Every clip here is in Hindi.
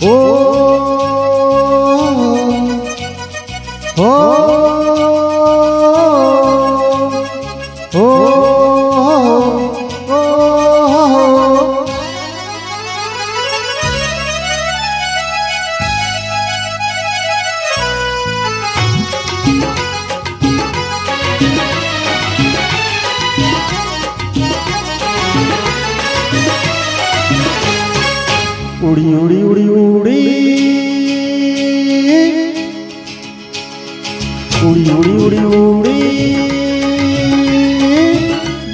ओ ओ ओ उड़ी उड़ी उड़ी उड़ी उड़ी उड़ी उड़ी उड़ी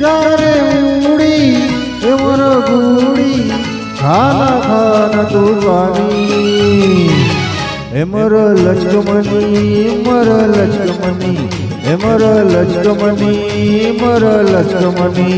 जा रे उड़ी ए मोर गुड़ी खाना खाना तूफानी ए मोर लचकमनी मोर लचकमनी ए मोर लचकमनी मोर लचकमनी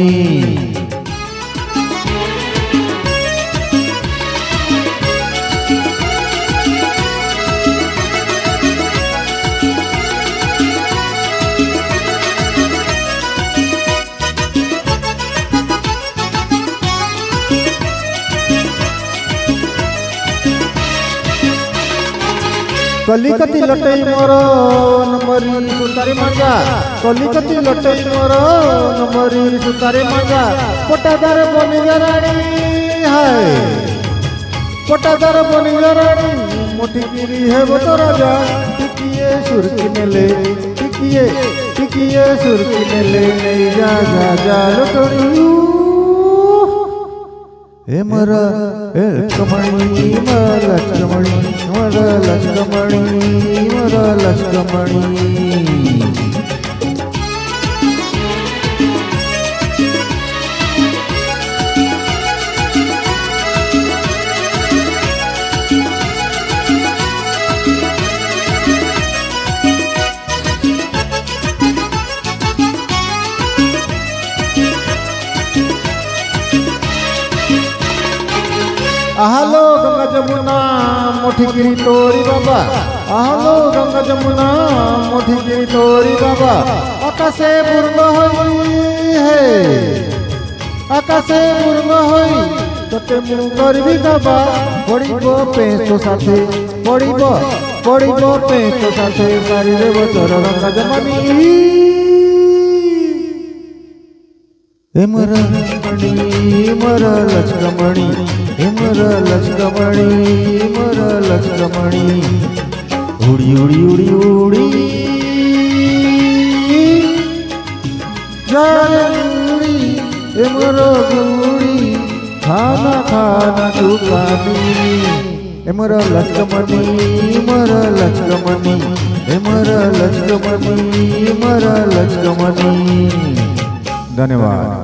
कलिकती लटई मोर नमरी सुतारी मंजा कलिकती लटई मोर नमरी सुतारी मंजा पटादार बनी रानी हाय पटादार बनी रानी मोटी गिरी है वो तो राजा टिकिए सुरकी नेले टिकिए सुरकी नेले नहीं जा जा जा लटड़ू ए मरा ए कमणी मरा लचकमणी मरा लचकमणी मरा लचकमणी आहलो गंगा जमुना मोठी गिरी तोरी बाबा आहलो गंगा जमुना मोठी गिरी तोरी बाबा आकाशे पूर्ण होई हे आकाशे पूर्ण होई तते मु करबी बाबा पड़िबो पेंचो साथे पड़िबो पेंचो साथे सारी देव तोर गंगा जमुनी ए मरा लचकमणी मरा लचकमणी ए मरा लचकमणी मरा लचकमणी उड़ी उड़ी उड़ी उड़ी उड़ी ए मरा गुड़ी खाना खाना दुकानी ए मरा लचकमणी मरा लचकमणी ए मरा लचकमणी मरा लचकमणी। धन्यवाद।